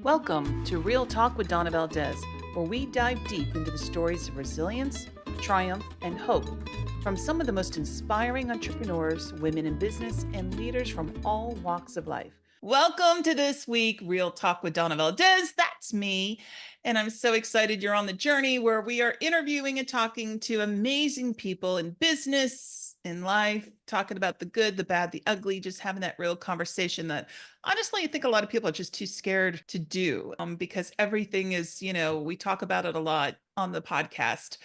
Welcome to Real Talk with Donna Valdes, where we dive deep into the stories of resilience, triumph, and hope from some of the most inspiring entrepreneurs, women in business, and leaders from all walks of life. Welcome to this week, Real Talk with Donna Valdes. That's me. And I'm so excited you're on the journey where we are interviewing and talking to amazing people in business, in life, talking about the good, the bad, the ugly, just having that real conversation that honestly, I think a lot of people are just too scared to do because everything is, we talk about it a lot on the podcast,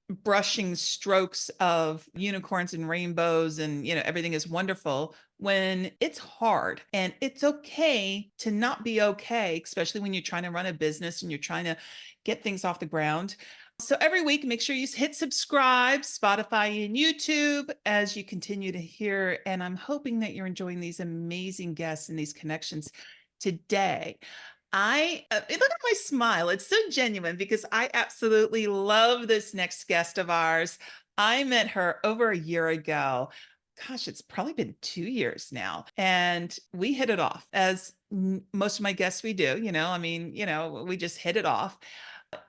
brushing strokes of unicorns and rainbows and, everything is wonderful when it's hard. And it's okay to not be okay, especially when you're trying to run a business and you're trying to get things off the ground. So every week, make sure you hit subscribe, Spotify and YouTube as you continue to hear. And I'm hoping that you're enjoying these amazing guests and these connections today. Look at my smile. It's so genuine because I absolutely love this next guest of ours. I met her over a year ago. Gosh, it's probably been 2 years now. And we hit it off as most of my guests we do, we just hit it off.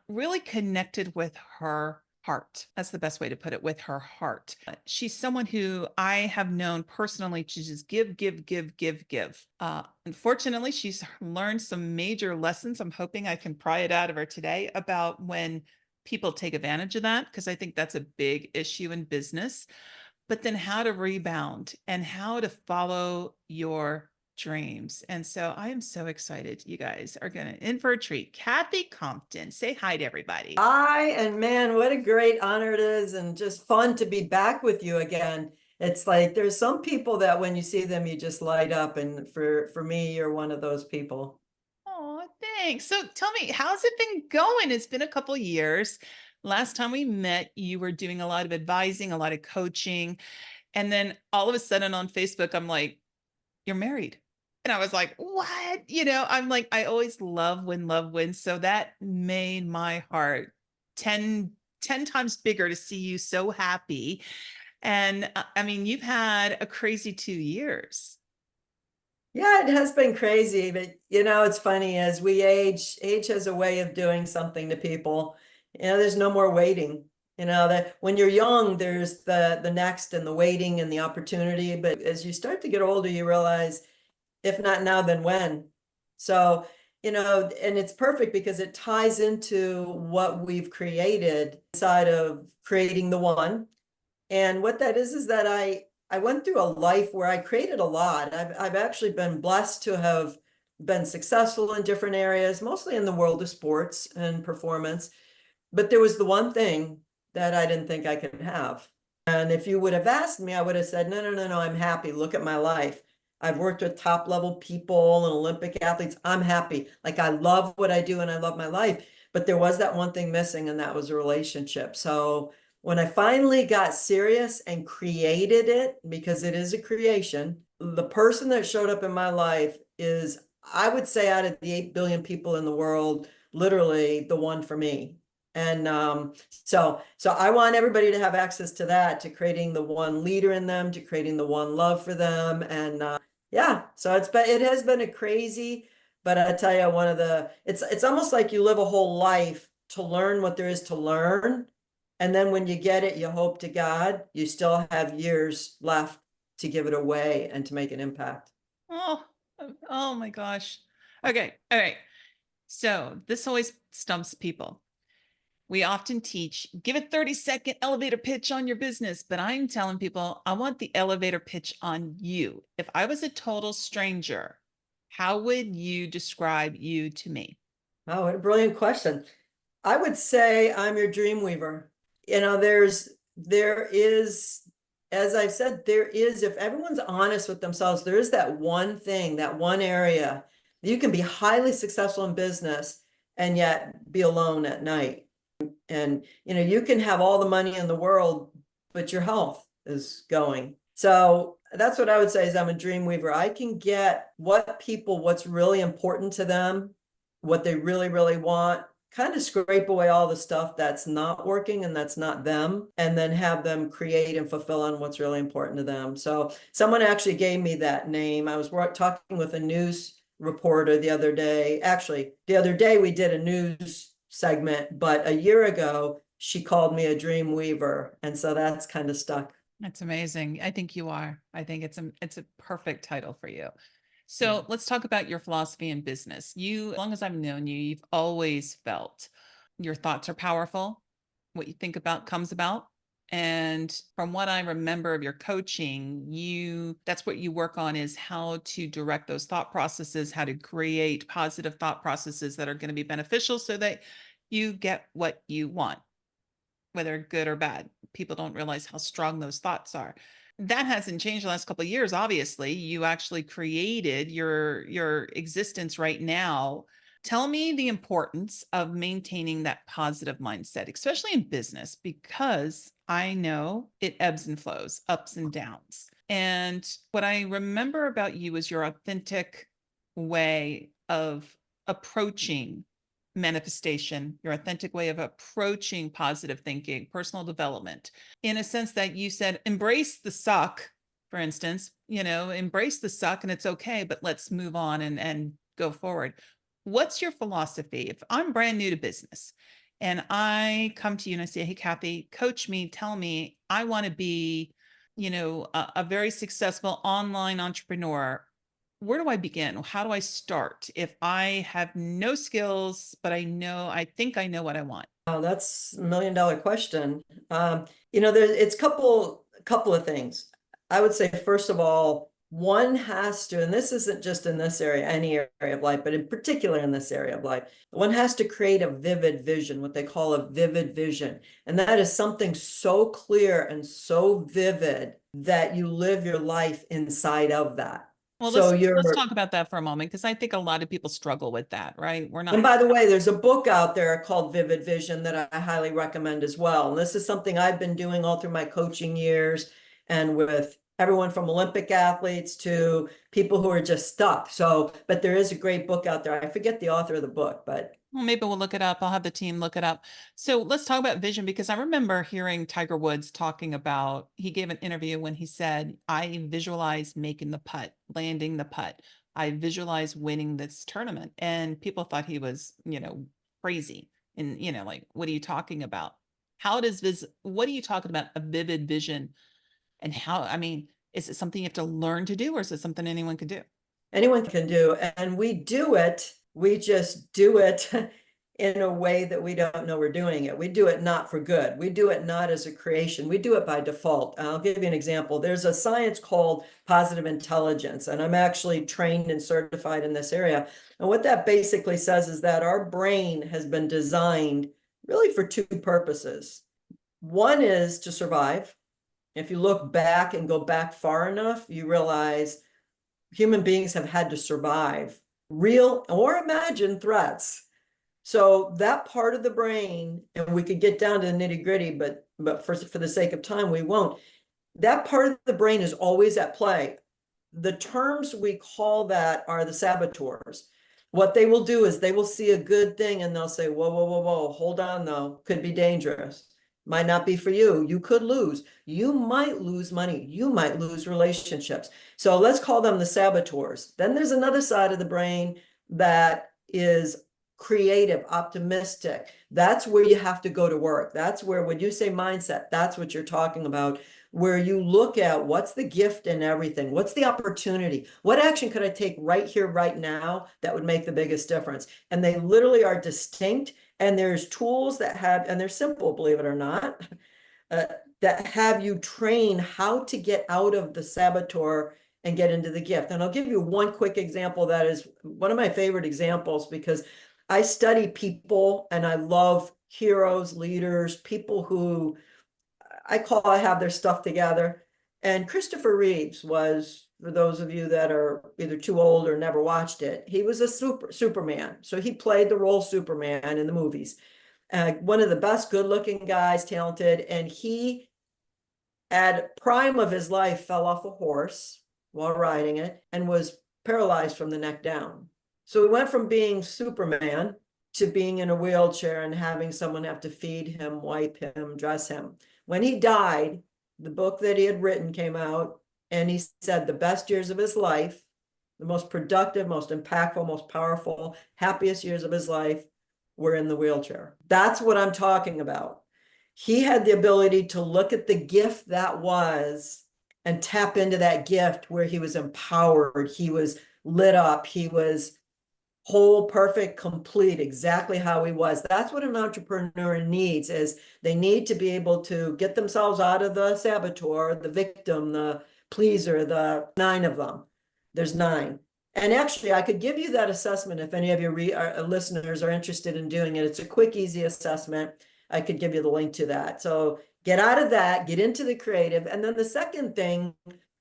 Really connected with her heart. That's the best way to put it, with her heart. She's someone who I have known personally to just give, give, give, give, give. Unfortunately, she's learned some major lessons. I'm hoping I can pry it out of her today about when people take advantage of that, because I think that's a big issue in business. But then how to rebound and how to follow your dreams. And so I am so excited. You guys are going to in for a treat. Cathy Compton, say hi to everybody. Hi, and man, what a great honor it is, and just fun to be back with you again. It's like there's some people that when you see them, you just light up, and for me, you're one of those people. Oh, thanks. So tell me, how's it been going? It's been a couple years. Last time we met, you were doing a lot of advising, a lot of coaching. And then all of a sudden on Facebook, I'm like, you're married. And I was like, what? I'm like, I always love when love wins. So that made my heart 10 times bigger to see you so happy. And I mean, you've had a crazy 2 years. Yeah, it has been crazy, but it's funny as we age has a way of doing something to people. There's no more waiting. That when you're young, there's the next and the waiting and the opportunity. But as you start to get older, you realize if not now, then when? So, and it's perfect because it ties into what we've created inside of creating the one. And what that is that I went through a life where I created a lot. I've actually been blessed to have been successful in different areas, mostly in the world of sports and performance. But there was the one thing that I didn't think I could have. And if you would have asked me, I would have said, no, no, no, no, I'm happy. Look at my life. I've worked with top level people and Olympic athletes. I'm happy. Like I love what I do and I love my life. But there was that one thing missing, and that was a relationship. So when I finally got serious and created it, because it is a creation, the person that showed up in my life is, I would say, out of the 8 billion people in the world, literally the one for me. And so I want everybody to have access to that, to creating the one leader in them, to creating the one love for them. And yeah, so it has been a crazy, but I tell you, it's almost like you live a whole life to learn what there is to learn. And then when you get it, you hope to God you still have years left to give it away and to make an impact. Oh, oh my gosh. Okay. All right. So this always stumps people. We often teach, give a 30-second elevator pitch on your business, but I'm telling people, I want the elevator pitch on you. If I was a total stranger, how would you describe you to me? Oh, what a brilliant question. I would say I'm your dream weaver. There is, as I've said, there is, if everyone's honest with themselves, there is that one thing, that one area. You can be highly successful in business and yet be alone at night. And, you can have all the money in the world, but your health is going. So that's what I would say is I'm a dream weaver. I can get what's really important to them, what they really, really want, kind of scrape away all the stuff that's not working and that's not them, and then have them create and fulfill on what's really important to them. So someone actually gave me that name. I was talking with a news reporter the other day. Actually, the other day we did a news segment, but a year ago she called me a dream weaver. And so that's kind of stuck. That's amazing. I think you are. I think it's a perfect title for you. Yeah. So let's talk about your philosophy in business. You, as long as I've known you, you've always felt your thoughts are powerful. What you think about comes about. And from what I remember of your coaching, that's what you work on, is how to direct those thought processes, how to create positive thought processes that are going to be beneficial so that you get what you want, whether good or bad. People don't realize how strong those thoughts are. That hasn't changed the last couple of years. Obviously, you actually created your existence right now. Tell me the importance of maintaining that positive mindset, especially in business, because I know it ebbs and flows, ups and downs. And what I remember about you is your authentic way of approaching manifestation, your authentic way of approaching positive thinking, personal development, in a sense that you said, embrace the suck, for instance, embrace the suck and it's okay, but let's move on and go forward. What's your philosophy? If I'm brand new to business and I come to you and I say, hey, Cathy, coach me, tell me, I want to be, a very successful online entrepreneur, where do I begin? How do I start if I have no skills, but I think I know what I want? Oh, that's $1 million question. It's couple of things. I would say, first of all, one has to, and this isn't just in this area, any area of life, but in particular in this area of life, one has to create a vivid vision, what they call a vivid vision. And that is something so clear and so vivid that you live your life inside of that. Well, So let's you're talk about that for a moment, because I think a lot of people struggle with that, right? We're And not. by the way, there's a book out there called Vivid Vision that I highly recommend as well. And this is something I've been doing all through my coaching years and with everyone from Olympic athletes to people who are just stuck. So, but there is a great book out there. I forget the author of the book, but Well, maybe we'll look it up. I'll have the team look it up. So let's talk about vision, because I remember hearing Tiger Woods talking about, he gave an interview when he said, I visualize making the putt, landing the putt. I visualize winning this tournament. And people thought he was, crazy. And, like, what are you talking about? What are you talking about? A vivid vision. And I mean, is it something you have to learn to do, or is it something anyone can do? anyone can do. And we do it, we just do it in a way that we don't know we're doing it. We do it not for good. We do it not as a creation. We do it by default. I'll give you an example. There's a science called positive intelligence, and I'm actually trained and certified in this area. And what that basically says is that our brain has been designed really for two purposes. One is to survive. If you look back and go back far enough, you realize human beings have had to survive real or imagined threats. So that part of the brain, and we could get down to the nitty gritty, but for the sake of time, we won't. That part of the brain is always at play. The terms we call that are the saboteurs. What they will do is they will see a good thing and they'll say, whoa, whoa, whoa, whoa, hold on though, could be dangerous. Might not be for you. You could lose. You might lose money. You might lose relationships. So let's call them the saboteurs. Then there's another side of the brain that is creative, optimistic. That's where you have to go to work. That's where, when you say mindset, that's what you're talking about, where you look at what's the gift in everything, what's the opportunity, what action could I take right here, right now that would make the biggest difference? And they literally are distinct. And there's tools that have, and they're simple, believe it or not, that have you train how to get out of the saboteur and get into the gift. And I'll give you one quick example that is one of my favorite examples, because I study people and I love heroes, leaders, people who I have their stuff together. And Christopher Reeves was, for those of you that are either too old or never watched it, he was a Superman. So he played the role Superman in the movies. One of the best good looking guys, talented. And he, at prime of his life, fell off a horse while riding it and was paralyzed from the neck down. So he went from being Superman to being in a wheelchair and having someone have to feed him, wipe him, dress him. When he died, the book that he had written came out, and he said the best years of his life The most productive, most impactful, most powerful, happiest years of his life were in the wheelchair. That's what I'm talking about. He had the ability to look at the gift that was and tap into that gift where he was empowered, he was lit up, he was whole, perfect, complete, exactly how he was. That's what an entrepreneur needs, is they need to be able to get themselves out of the saboteur, the victim, the pleaser, the 9 of them. There's 9. And actually, I could give you that assessment if any of your listeners are interested in doing it. It's a quick, easy assessment. I could give you the link to that. So get out of that, get into the creative. And then the second thing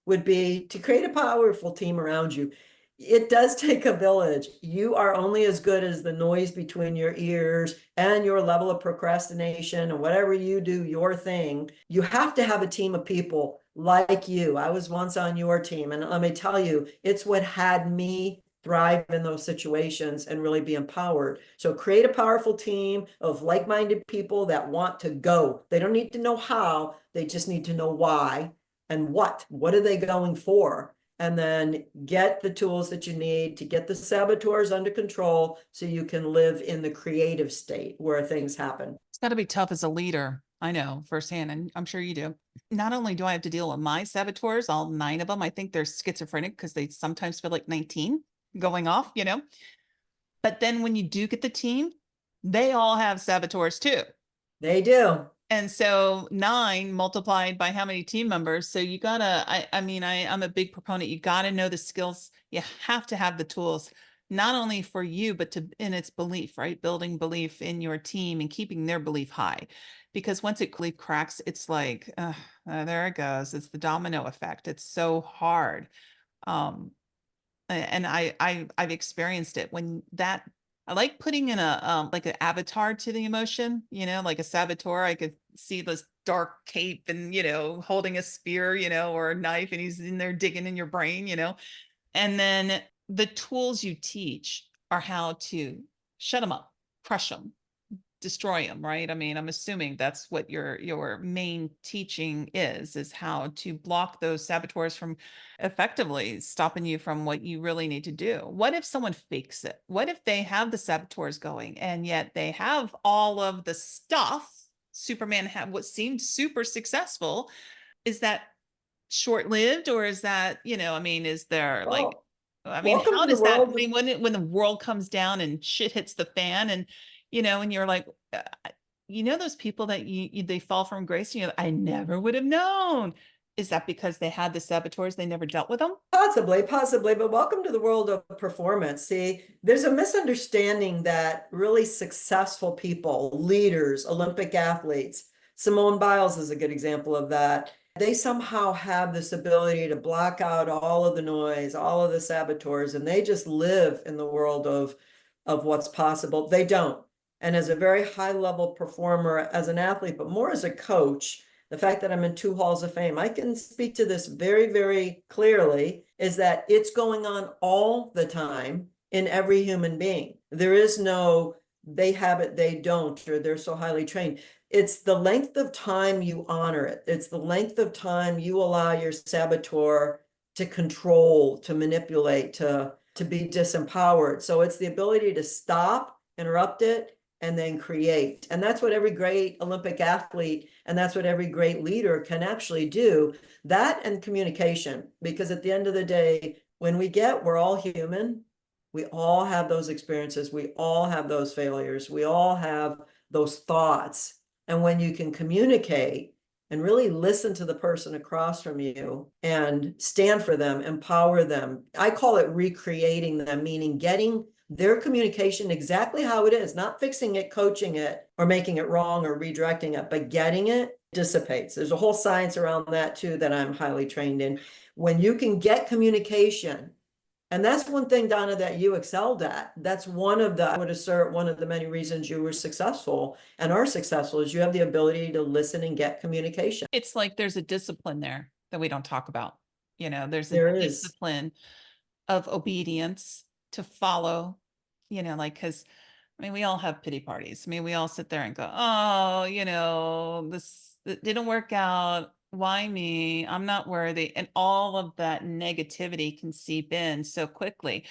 would be to create a powerful team around you. It does take a village. You are only as good as the noise between your ears and your level of procrastination and whatever you do, your thing. You have to have a team of people like you. I was once on your team, and let me tell you, it's what had me thrive in those situations and really be empowered. So create a powerful team of like-minded people that want to go. They don't need to know how, they just need to know why and what. What are they going for? And then get the tools that you need to get the saboteurs under control so you can live in the creative state where things happen. It's got to be tough as a leader. I know firsthand, and I'm sure you do. Not only do I have to deal with my saboteurs, all 9 of them, I think they're schizophrenic because they sometimes feel like 19 going off, But then when you do get the team, they all have saboteurs too. They do. And so 9 multiplied by how many team members? So you gotta, I'm a big proponent. You gotta know the skills. You have to have the tools, not only for you, but in its belief, right? Building belief in your team and keeping their belief high. Because once it cracks, it's like, there it goes. It's the domino effect. It's so hard. Um, and I've experienced it when that I like putting in a like an avatar to the emotion, like a saboteur. I could see this dark cape and holding a spear, or a knife, and he's in there digging in your brain, and then the tools you teach are how to shut them up, crush them, destroy them, right? I mean, I'm assuming that's what your main teaching is how to block those saboteurs from effectively stopping you from what you really need to do. What if someone fakes it? What if they have the saboteurs going and yet they have all of the stuff? Superman had what seemed super successful. Is that short-lived, or is that, is there like, Well, welcome how to the does that, world. when the world comes down and shit hits the fan, and and you're like, those people that they fall from grace, and I never would have known. Is that because they had the saboteurs, they never dealt with them? Possibly, but welcome to the world of performance. See, there's a misunderstanding that really successful people, leaders, Olympic athletes, Simone Biles is a good example of that. They somehow have this ability to block out all of the noise, all of the saboteurs, and they just live in the world of what's possible. They don't. And as a very high level performer, as an athlete, but more as a coach, the fact that I'm in 2 halls of fame, I can speak to this very, very clearly, is that it's going on all the time in every human being. There is no, they have it, they don't, or they're so highly trained. It's the length of time you honor it. It's the length of time you allow your saboteur to control, to manipulate, to be disempowered. So it's the ability to stop, interrupt it, and then create. And that's what every great Olympic athlete and that's what every great leader can actually do. That and communication, because at the end of the day, when we're all human. We all have those experiences. We all have those failures. We all have those thoughts. And when you can communicate and really listen to the person across from you and stand for them, empower them, I call it recreating them, meaning getting their communication exactly how it is, not fixing it, coaching it, or making it wrong or redirecting it, but getting it dissipates. There's a whole science around that too that I'm highly trained in. When you can get communication, and that's one thing, Donna, that you excelled at. That's I would assert, one of the many reasons you were successful and are successful is you have the ability to listen and get communication. It's like there's a discipline there that we don't talk about. There's a There is. discipline of obedience to follow, because we all have pity parties. We all sit there and go, oh, this it didn't work out. Why me? I'm not worthy. And all of that negativity can seep in so quickly.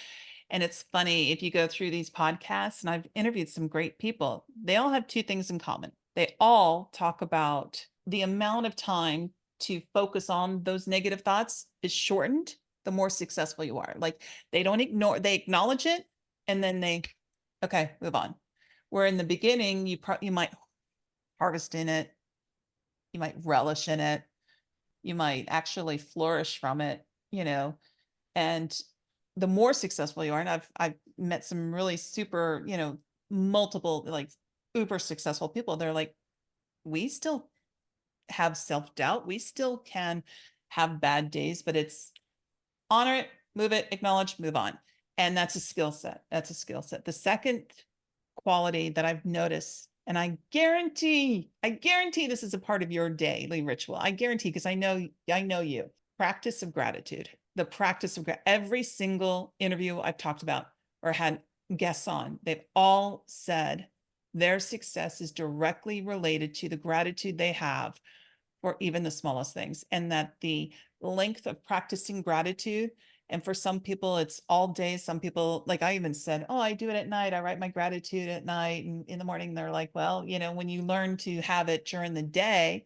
And it's funny, if you go through these podcasts, and I've interviewed some great people, they all have two things in common. They all talk about the amount of time to focus on those negative thoughts is shortened the more successful you are. Like they don't ignore, they acknowledge it and then they, okay, move on. Where in the beginning, you might harvest in it, you might relish in it, you might actually flourish from it, and the more successful you are, and I've met some really super, multiple like uber successful people. They're like, we still have self-doubt. We still can have bad days, but it's honor it, move it, acknowledge, move on. And that's a skill set. That's a skill set. The second quality that I've noticed, and I guarantee this is a part of your daily ritual. I guarantee, because I know you. Practice of gratitude. The practice of every single interview I've talked about or had guests on, they've all said their success is directly related to the gratitude they have for even the smallest things, and that the length of practicing gratitude, and for some people it's all day, some people, like I even said, oh, I do it at night, I write my gratitude at night, and in the morning they're like, well, when you learn to have it during the day,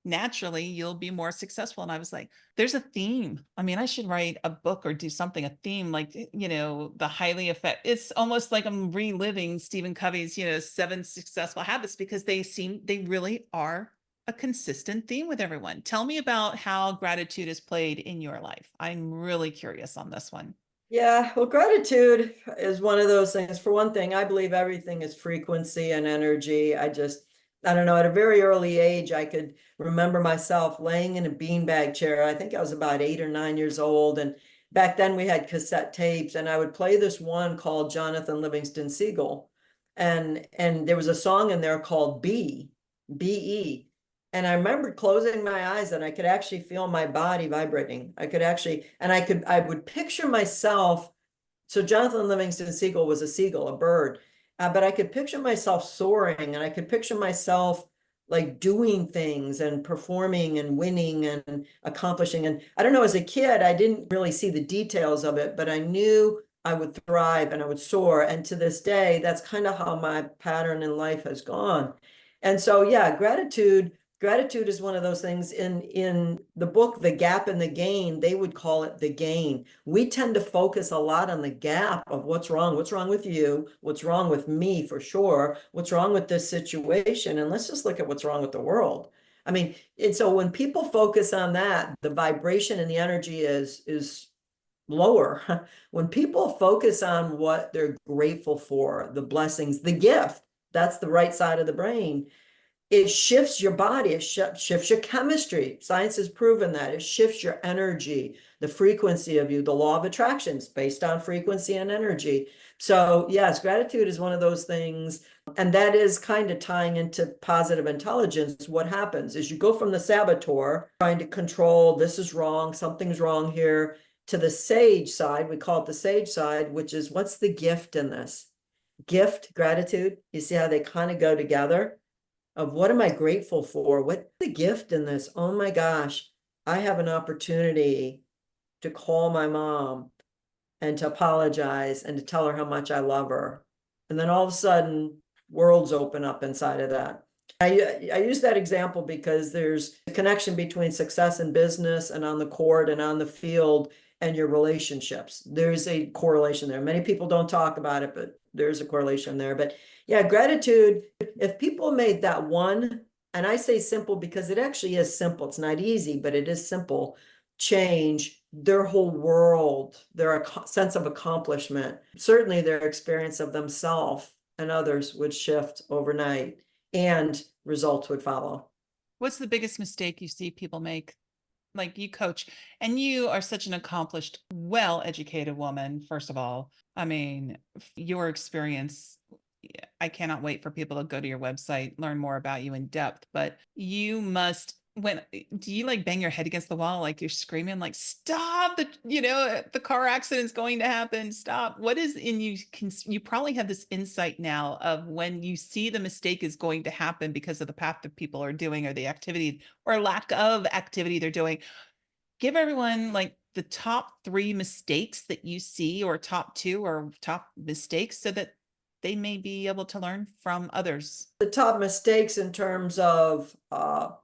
naturally you'll be more successful. And I was like, there's a theme. I mean, I should write a book or do something, a theme, like, the highly effect. It's almost like I'm reliving Stephen Covey's, 7 successful habits, because they really are a consistent theme with everyone. Tell me about how gratitude is played in your life. I'm really curious on this one. Yeah, well, gratitude is one of those things. For one thing, I believe everything is frequency and energy. I don't know, at a very early age, I could remember myself laying in a beanbag chair. I think I was about 8 or 9 years old. And back then we had cassette tapes, and I would play this one called Jonathan Livingston Seagull. And there was a song in there called B-E. And I remember closing my eyes and I could actually feel my body vibrating. I would picture myself. So Jonathan Livingston Seagull was a seagull, a bird, but I could picture myself soaring, and I could picture myself like doing things and performing and winning and accomplishing. And I don't know, as a kid, I didn't really see the details of it, but I knew I would thrive and I would soar. And to this day, that's kind of how my pattern in life has gone. And so, yeah, gratitude is one of those things. In the book The Gap and the Gain, they would call it the gain. We tend to focus a lot on the gap of what's wrong with you, what's wrong with me, for sure, what's wrong with this situation, and let's just look at what's wrong with the world. I mean, and so when people focus on that, the vibration and the energy is lower. When people focus on what they're grateful for, the blessings, the gift, that's the right side of the brain. It shifts your body, it shifts your chemistry. Science has proven that. It shifts your energy, the frequency of you. The law of attraction is based on frequency and energy. So yes, gratitude is one of those things. And that is kind of tying into positive intelligence. What happens is you go from the saboteur, trying to control, this is wrong, something's wrong here, to the sage side. We call it the sage side, which is, what's the gift in this? Gift, gratitude. You see how they kind of go together? Of what am I grateful for? What's the gift in this? Oh my gosh, I have an opportunity to call my mom and to apologize and to tell her how much I love her. And then all of a sudden, worlds open up inside of that. I use that example because there's a connection between success in business and on the court and on the field and your relationships. There's a correlation there. Many people don't talk about it, but there's a correlation there. But yeah, gratitude, if people made that one, and I say simple because it actually is simple. It's not easy, but it is simple. Change their whole world, their sense of accomplishment, certainly their experience of themselves and others would shift overnight, and results would follow. What's the biggest mistake you see people make? Like, you coach, and you are such an accomplished, well-educated woman, first of all. I mean, your experience, I cannot wait for people to go to your website, learn more about you in depth, but you must when do you like bang your head against the wall like you're screaming like stop the car accident's going to happen, stop? What is in you? You probably have this insight now of when you see the mistake is going to happen because of the path that people are doing or the activity or lack of activity they're doing. Give everyone like the top three mistakes that you see, or top two or top mistakes, so that they may be able to learn from others. The top mistakes in terms of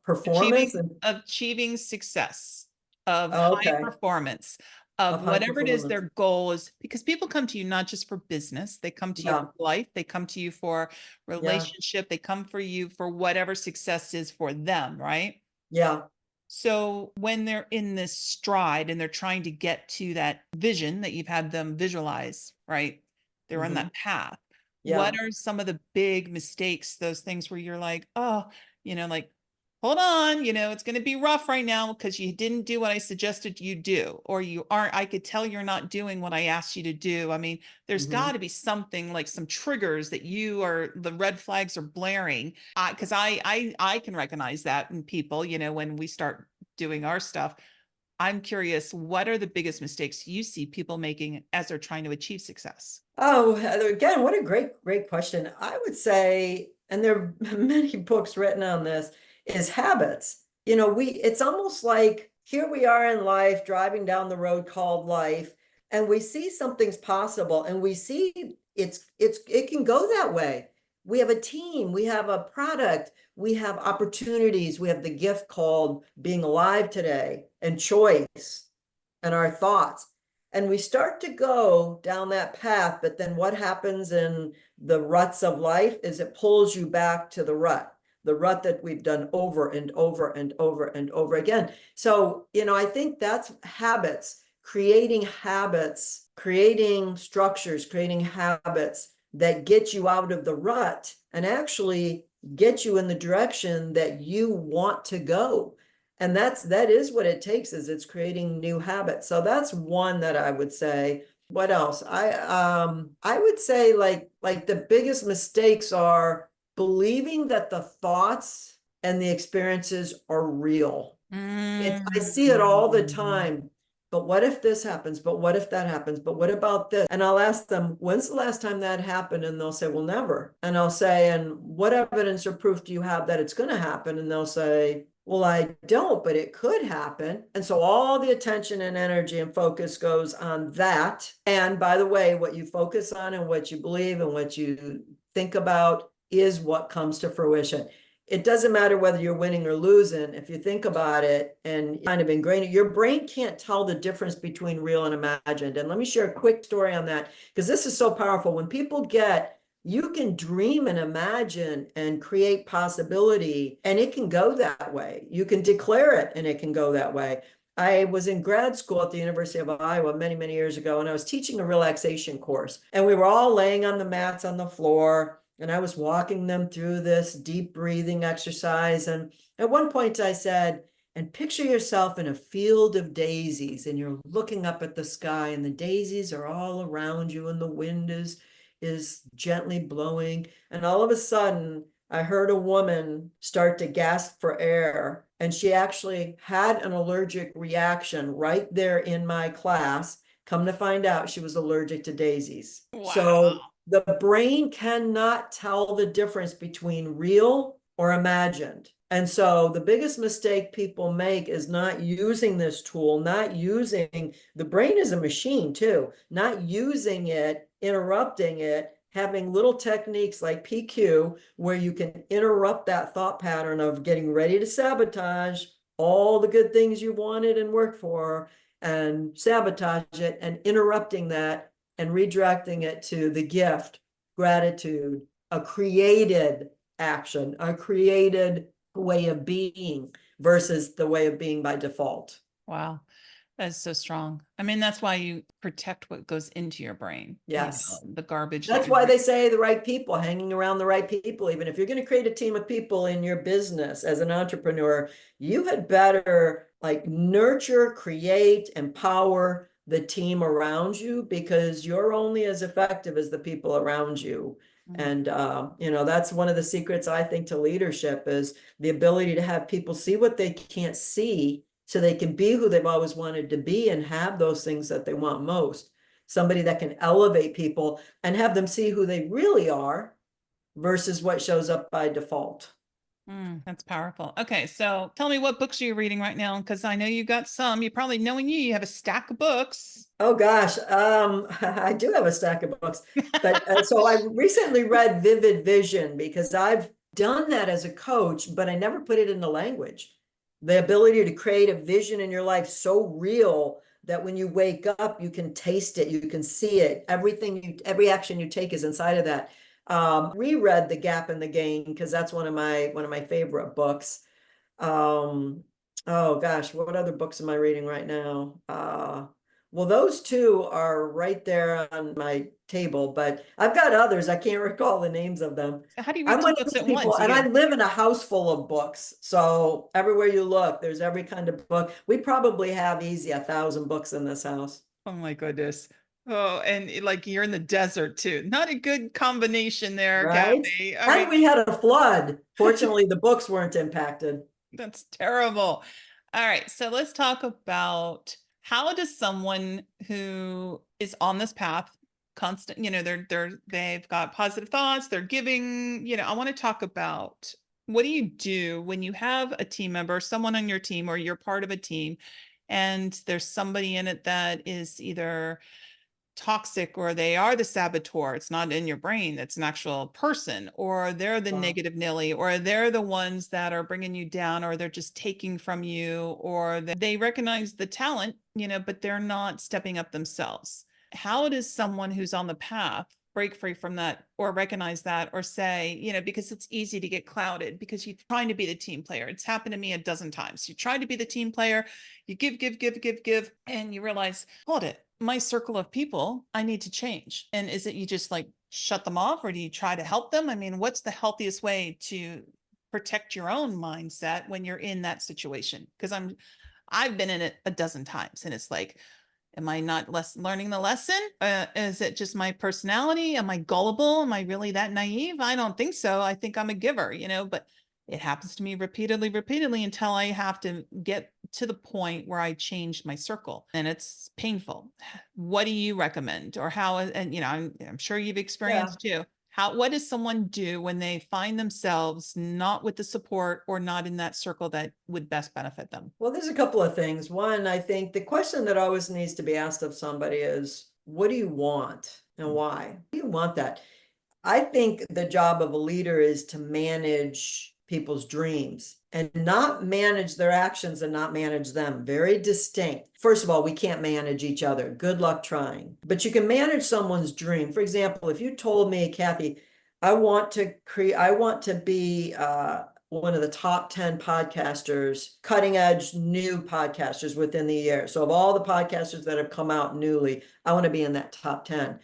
performance achieving and achieving success, of high okay, performance, of of high whatever it is performance. their goal is, because people come to you not just for business, they come to you for Yeah, life, they come to you for yeah, relationship, they come for you for whatever success is for them, right? yeah. So when they're in this stride and they're trying to get to that vision that you've had them visualize, right? They're on Hmm. that path. What Yeah. are some of the big mistakes, those things where you're like, oh, like, hold on, it's going to be rough right now because you didn't do what I suggested you do, or you aren't, I could tell you're not doing what I asked you to do. I mean, there's Hmm. got to be something like some triggers that the red flags are blaring. Because I can recognize that in people, when we start doing our stuff. I'm curious, what are the biggest mistakes you see people making as they're trying to achieve success? Oh, Heather, again, what a great question. I would say, and there are many books written on this, is habits. It's almost like here we are in life, driving down the road called life, and we see something's possible, and we see it can go that way. We have a team, we have a product, we have opportunities, we have the gift called being alive today, and choice, and our thoughts. And we start to go down that path, but then what happens in the ruts of life is it pulls you back to the rut that we've done over and over and over and over again. So, I think that's habits, creating structures, creating habits that get you out of the rut and actually get you in the direction that you want to go. And that is what it takes, is it's creating new habits. So that's one that I would say. What else? I would say like the biggest mistakes are believing that the thoughts and the experiences are real. I see it all the Mm. time. But what if this happens? But what if that happens? But what about this? And I'll ask them, when's the last time that happened? And they'll say, well, never. And I'll say, and what evidence or proof do you have that it's going to happen? And they'll say, well, I don't, but it could happen. And so all the attention and energy and focus goes on that. And by the way, what you focus on and what you believe and what you think about is what comes to fruition. It doesn't matter whether you're winning or losing. If you think about it and kind of ingrain it, your brain can't tell the difference between real and imagined. And let me share a quick story on that, because this is so powerful. When people you can dream and imagine and create possibility, and it can go that way. You can declare it and it can go that way. I was in grad school at the University of Iowa many, many years ago, and I was teaching a relaxation course. And we were all laying on the mats on the floor, and I was walking them through this deep breathing exercise. And at one point I said, and picture yourself in a field of daisies, and you're looking up at the sky, and the daisies are all around you, and the wind is gently blowing. And all of a sudden, I heard a woman start to gasp for air, and she actually had an allergic reaction right there in my class. Come to find out, she was allergic to daisies. So Wow. the brain cannot tell the difference between real or imagined. And so the biggest mistake people make is not using this tool, not using the brain is a machine too, not using it, interrupting it, having little techniques like PQ where you can interrupt that thought pattern of getting ready to sabotage all the good things you wanted and worked for, and sabotage it and interrupting that and redirecting it to the gift, gratitude, a created action, a created way of being versus the way of being by default. Wow. That's so strong. I mean, that's why you protect what goes into your brain, Yes. the garbage that That's you're. why they say the right people, hanging around the right people. Even if you're going to create a team of people in your business as an entrepreneur, you had better like nurture, create, empower the team around you, because you're only as effective as the people around you. Mm. And that's one of the secrets, I think, to leadership is the ability to have people see what they can't see so they can be who they've always wanted to be and have those things that they want most. Somebody that can elevate people and have them see who they really are versus what shows up by default. That's powerful. Okay, so tell me, what books are you reading right now? Because I know you got some. You probably, knowing you have a stack of books. Oh gosh, I do have a stack of books, but so I recently read Vivid Vision because I've done that as a coach, but I never put it into language. The ability to create a vision in your life so real that when you wake up, you can taste it, you can see it. Every action you take is inside of that. Reread The Gap and the Gain because that's one of my favorite books. Um, oh gosh, what other books am I reading right now? Well, those two are right there on my table, but I've got others. I can't recall the names of them. So how do you read I'm two one of books those at people, once? You and I get, live in a house full of books. So everywhere you look, there's every kind of book. We probably have easy 1,000 books in this house. oh my goodness. Oh, and like you're in the desert too. Not a good combination there, Right? Kathy. I And mean, we had a flood. Fortunately, the books weren't impacted. that's terrible. All right, so let's talk about how does someone who is on this path, constant, they've got positive thoughts, they're giving, I want to talk about what do you do when you have a team member, someone on your team, or you're part of a team, and there's somebody in it that is either toxic or they are the saboteur. It's not in your brain, it's an actual person, or they're the Wow. negative Nelly, or they're the ones that are bringing you down, or they're just taking from you, or they recognize the talent, but they're not stepping up themselves. How does someone who's on the path break free from that, or recognize that, or say, because it's easy to get clouded because you're trying to be the team player. It's happened to me a dozen times. You try to be the team player, you give, and you realize, hold it, my circle of people, I need to change. And is it you just like shut them off, or do you try to help them? I mean, what's the healthiest way to protect your own mindset when you're in that situation? Because I've been in it a dozen times, and it's like, am I not learning the lesson? Is it just my personality? Am I gullible? Am I really that naive? I don't think so. I think I'm a giver, but it happens to me repeatedly until I have to get to the point where I change my circle, and it's painful. What do you recommend, or how, and I'm sure you've Yeah. experienced too. What does someone do when they find themselves not with the support or not in that circle that would best benefit them? Well, there's a couple of things. One, I think the question that always needs to be asked of somebody is, what do you want and why? Why do you want that? I think the job of a leader is to manage people's dreams and not manage their actions and not manage them. Very distinct. First of all, we can't manage each other. Good luck trying. But you can manage someone's dream. For example, if you told me, Kathy, I want to be one of the top 10 podcasters, cutting edge new podcasters within the year. So of all the podcasters that have come out newly, I want to be in that top 10.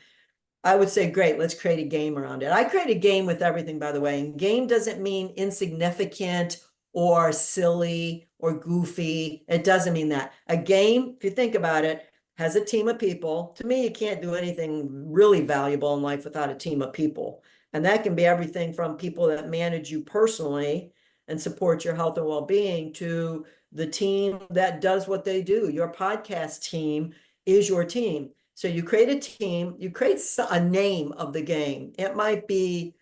I would say, great, let's create a game around it. I create a game with everything, by the way. And game doesn't mean insignificant or silly or goofy. It doesn't mean that. A game, if you think about it, has a team of people. To me, you can't do anything really valuable in life without a team of people. And that can be everything from people that manage you personally and support your health and well-being to the team that does what they do. Your podcast team is your team. So you create a team, you create a name of the game. It might be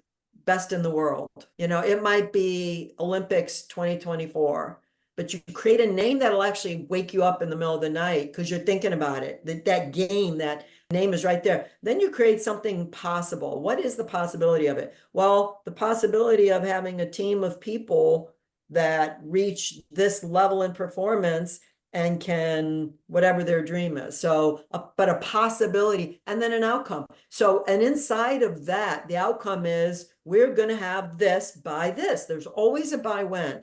best in the world, it might be Olympics 2024, but you create a name that'll actually wake you up in the middle of the night because you're thinking about it. That game, that name is right there. Then you create something possible. What is the possibility of it? Well, the possibility of having a team of people that reach this level in performance and can whatever their dream is. So, but a possibility and then an outcome. So, and inside of that, the outcome is we're going to have this by this. There's always a by when.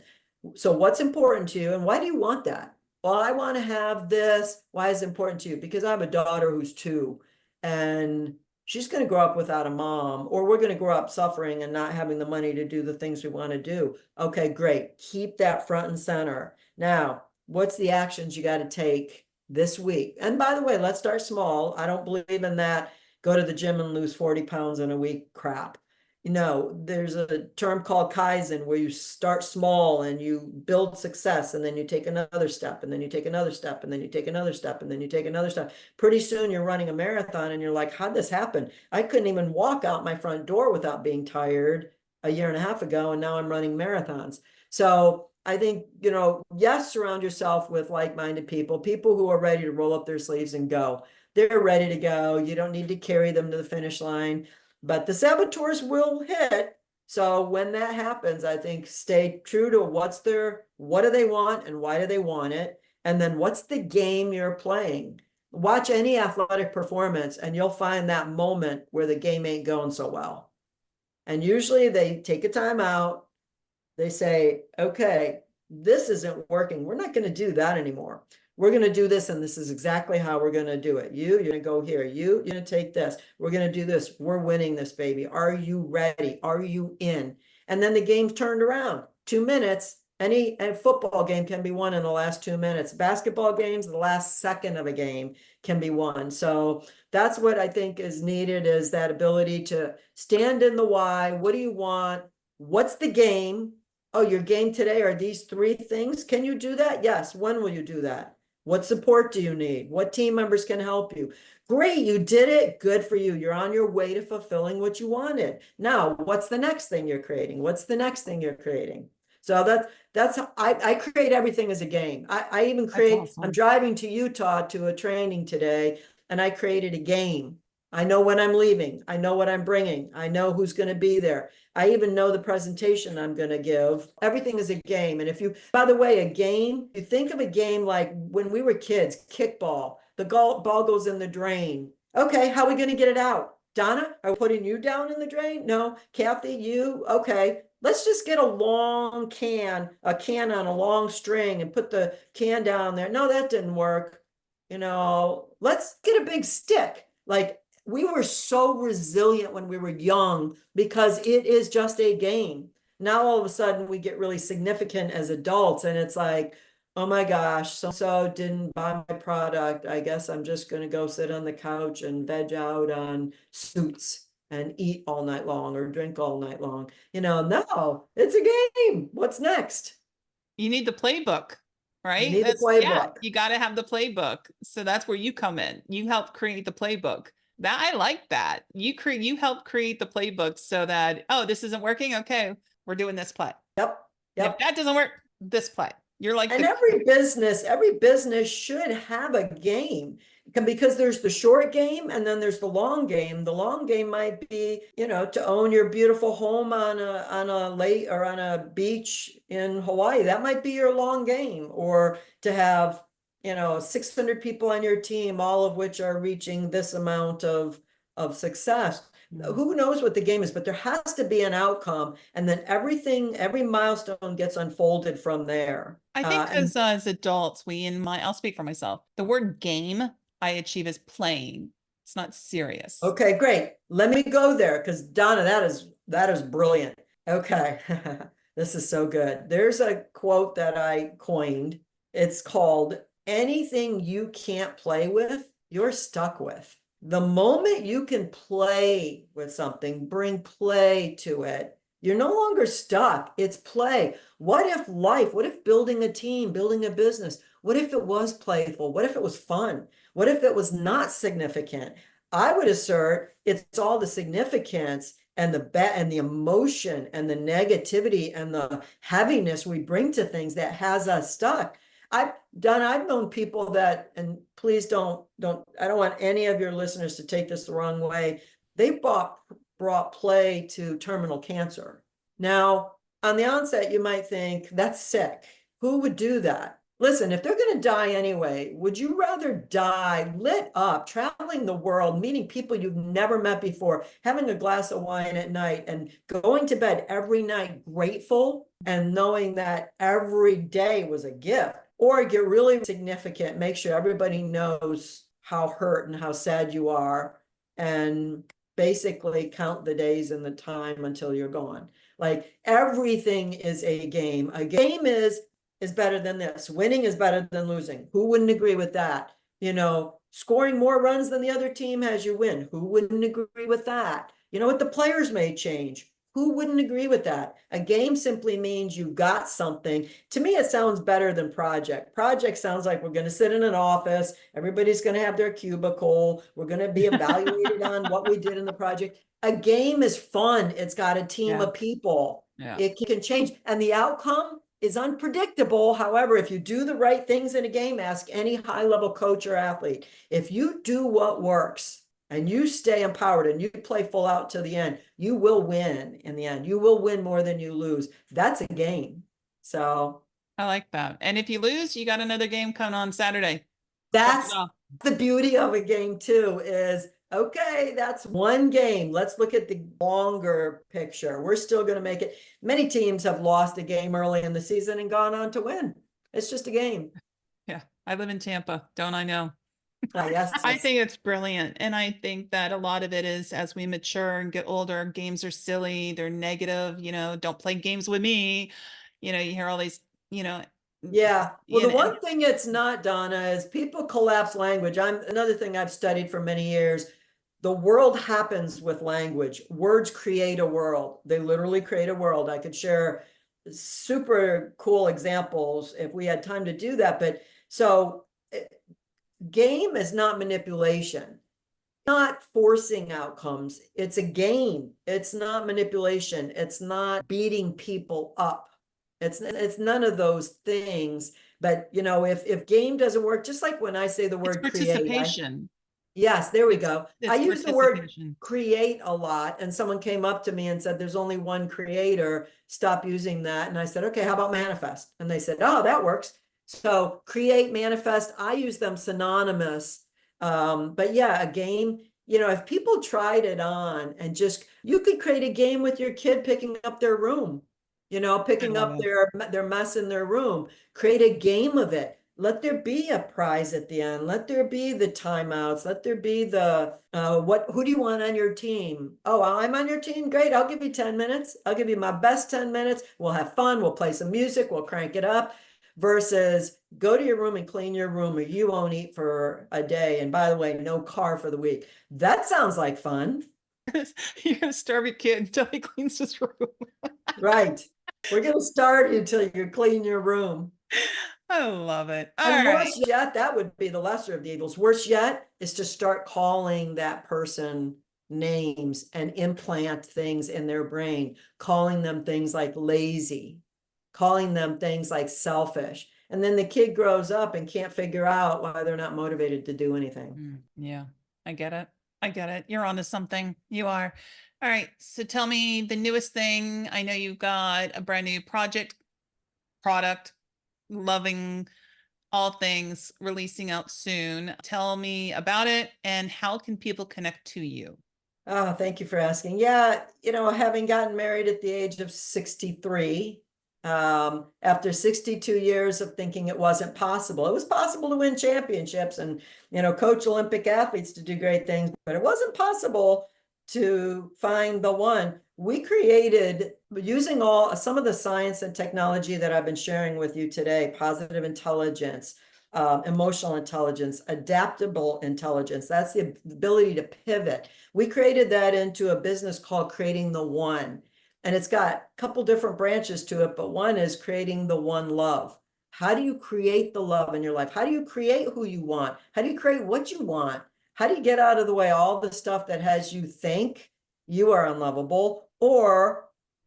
So, what's important to you and why do you want that? Well, I want to have this. Why is it important to you? Because I have a daughter who's 2 and she's going to grow up without a mom, or we're going to grow up suffering and not having the money to do the things we want to do. Okay, great. Keep that front and center. Now, what's the actions you got to take this week. And by the way, let's start small. I don't believe in that go to the gym and lose 40 pounds in a week crap. You know, there's a term called Kaizen where you start small and you build success, and then you take another step, and then you take another step, and then you take another step, and then you take another step. Pretty soon you're running a marathon and you're like, how'd this happen? I couldn't even walk out my front door without being tired a year and a half ago, and now I'm running marathons. So I think, you know, yes, surround yourself with like-minded people, people who are ready to roll up their sleeves and go. They're ready to go. You don't need to carry them to the finish line, but the saboteurs will hit. So when that happens, I think stay true to what do they want and why do they want it? And then what's the game you're playing? Watch any athletic performance and you'll find that moment where the game ain't going so well. And usually they take a timeout. They say, okay, this isn't working. We're not going to do that anymore. We're going to do this, and this is exactly how we're going to do it. You're going to go here. You're going to take this. We're going to do this. We're winning this, baby. Are you ready? Are you in? And then the game's turned around. 2 minutes. Any football game can be won in the last 2 minutes. Basketball games, the last second of a game can be won. So that's what I think is needed, is that ability to stand in the why. What do you want? What's the game? Oh, your game today are these 3 things. Can you do that? Yes. When will you do that? What support do you need? What team members can help you? Great, you did it. Good for you. You're on your way to fulfilling what you wanted. Now, what's the next thing you're creating? What's the next thing you're creating? So that's how I create everything as a game. I even That's create, I'm awesome. driving to Utah to a training today, and I created a game. I know when I'm leaving. I know what I'm bringing. I know who's going to be there. I even know the presentation I'm going to give. Everything is a game. And if you, by the way, a game, you think of a game like when we were kids, kickball, the ball goes in the drain. Okay, how are we going to get it out? Donna, are we putting you down in the drain? No. Cathy, you? Okay. Let's just get a can on a long string and put the can down there. No, that didn't work. You know, let's get a big stick. Like, we were so resilient when we were young because it is just a game. Now all of a sudden we get really significant as adults, and it's like, oh my gosh, so didn't buy my product. I guess I'm just going to go sit on the couch and veg out on Suits and eat all night long or drink all night long. You know, no, it's a game. What's next? You need the playbook, You right? need the Yeah, playbook. you got to have the playbook. So that's where you come in. You help create the playbook. That I like that. You help create the playbook so that, oh, this isn't working. Okay, we're doing this play. Yep. And if Yep. that doesn't work, this play. You're like And the every business should have a game, because there's the short game and then there's the long game. The long game might be, you know, to own your beautiful home on a lake or on a beach in Hawaii. That might be your long game, or to have, you know, 600 people on your team, all of which are reaching this amount of success. Who knows what the game is, but there has to be an outcome, and then every milestone gets unfolded from there. I think And because as adults, I'll speak for myself. The word game I achieve is playing. It's not serious. okay, great. Let me go there, because Donna, that is brilliant. Okay, this is so good. There's a quote that I coined. It's called, anything you can't play with, you're stuck with. The moment you can play with something, bring play to it, you're no longer stuck. It's play. What if building a team, building a business, what if it was playful? What if it was fun? What if it was not significant? I would assert it's all the significance and the emotion and the negativity and the heaviness we bring to things that has us stuck. I've known people that, and please I don't want any of your listeners to take this the wrong way. They brought play to terminal cancer. Now, on the onset, you might think that's sick. Who would do that? Listen, if they're going to die anyway, would you rather die lit up, traveling the world, meeting people you've never met before, having a glass of wine at night, and going to bed every night grateful and knowing that every day was a gift? Or get really significant, make sure everybody knows how hurt and how sad you are, and basically count the days and the time until you're gone. Like, everything is a game. A game is better than this. Winning is better than losing. Who wouldn't agree with that? Scoring more runs than the other team has you win. Who wouldn't agree with that? What the players may change. Who wouldn't agree with that? A game simply means you got something. To me, it sounds better than project. Project sounds like we're going to sit in an office. Everybody's going to have their cubicle. We're going to be evaluated on what we did in the project. A game is fun. It's got a team Yeah. of people. Yeah. It can change. And the outcome is unpredictable. However, if you do the right things in a game, ask any high-level coach or athlete. If you do what works, and you stay empowered and you play full out to the end, you will win in the end. You will win more than you lose. That's a game. So I like that. And if you lose, you got another game coming on Saturday. that's the beauty of a game too, is okay, that's one game. Let's look at the longer picture. We're still going to make it. Many teams have lost a game early in the season and gone on to win. It's just a game. Yeah. I live in Tampa. Don't I know? Yes. I think it's brilliant. And I think that a lot of it is as we mature and get older, games are silly, they're negative, don't play games with me. You hear all these, Yeah. Well, the and one thing it's not, Donna, is people collapse language. Another thing I've studied for many years. The world happens with language. Words create a world. They literally create a world. I could share super cool examples if we had time to do that. But so game is not manipulation, not forcing outcomes. It's a game. It's not manipulation. It's not beating people up. It's none of those things. But if game doesn't work, just like when I say the it's word create, participation. yes, there we go. I It's use the word participation. create a lot, and someone came up to me and said, there's only one creator. Stop using that. And I said, okay, how about manifest? And they said, oh, that works. So create, manifest, I use them synonymous. But yeah, a game, if people tried it on and you could create a game with your kid picking up their room, I picking love up it. their mess in their room, create a game of it. Let there be a prize at the end. Let there be the timeouts. Let there be the who do you want on your team? Oh, I'm on your team. Great. I'll give you 10 minutes. I'll give you my best 10 minutes. We'll have fun. We'll play some music. We'll crank it up. Versus go to your room and clean your room, or you won't eat for a day. And by the way, no car for the week. That sounds like fun. You're gonna starve your kid until he cleans his room. Right. We're going to start until you clean your room. I love it. All And right. worse yet, that would be the lesser of the evils. Worse yet is to start calling that person names and implant things in their brain, calling them things like lazy, calling them things like selfish. And then the kid grows up and can't figure out why they're not motivated to do anything. Yeah, I get it. I get it. You're onto something. You are. All right. So tell me the newest thing. I know you've got a brand new product, loving all things releasing out soon. Tell me about it and how can people connect to you? Oh, thank you for asking. Yeah, having gotten married at the age of 63, after 62 years of thinking it wasn't possible, it was possible to win championships and, coach Olympic athletes to do great things, but it wasn't possible to find the one. We created, using some of the science and technology that I've been sharing with you today, positive intelligence, emotional intelligence, adaptable intelligence. That's the ability to pivot. We created that into a business called Creating the One. And it's got a couple different branches to it, but one is creating the one love. How do you create the love in your life? How do you create who you want? How do you create what you want? How do you get out of the way all the stuff that has you think you are unlovable, or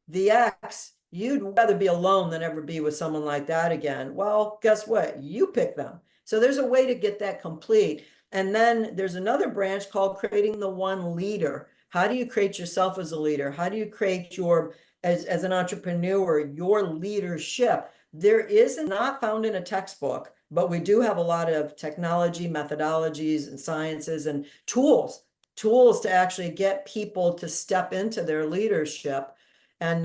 the X, you'd rather be alone than ever be with someone like that again? Well, guess what? You pick them. So there's a way to get that complete. And then there's another branch called Creating the One Leader. How do you create yourself as a leader? How do you create as an entrepreneur, your leadership? There is not found in a textbook, but we do have a lot of technology, methodologies, and sciences and tools to actually get people to step into their leadership. And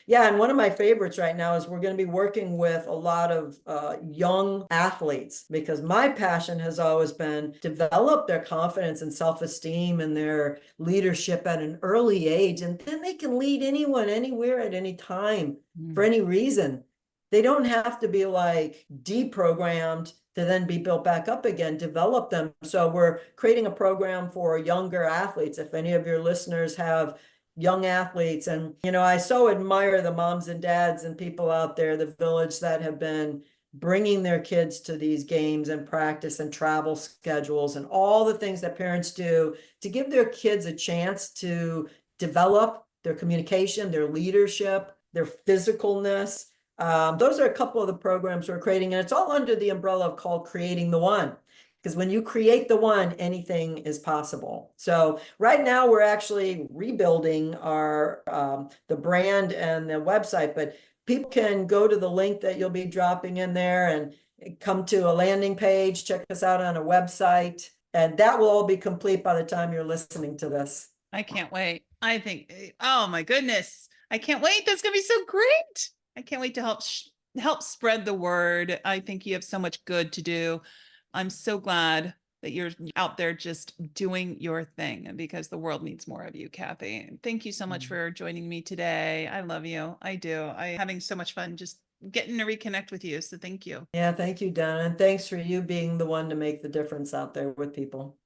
yeah, and one of my favorites right now is we're going to be working with a lot of young athletes, because my passion has always been develop their confidence and self-esteem and their leadership at an early age. And then they can lead anyone, anywhere, at any time, for any reason. They don't have to be like deprogrammed to then be built back up again, develop them. So we're creating a program for younger athletes. If any of your listeners have young athletes, and I so admire the moms and dads and people out there, the village, that have been bringing their kids to these games and practice and travel schedules and all the things that parents do to give their kids a chance to develop their communication, their leadership, their physicalness. Those are a couple of the programs we're creating, and it's all under the umbrella of called Creating the One. Because when you create the one, anything is possible. So right now we're actually rebuilding our the brand and the website, but people can go to the link that you'll be dropping in there and come to a landing page, check us out on a website, and that will all be complete by the time you're listening to this. I can't wait. I think, oh my goodness, I can't wait. That's going to be so great. I can't wait to help spread the word. I think you have so much good to do. I'm so glad that you're out there just doing your thing, because the world needs more of you, Cathy. Thank you so much for joining me today. I love you. I do. I'm having so much fun just getting to reconnect with you. So thank you. Yeah, thank you, Donna. And thanks for you being the one to make the difference out there with people.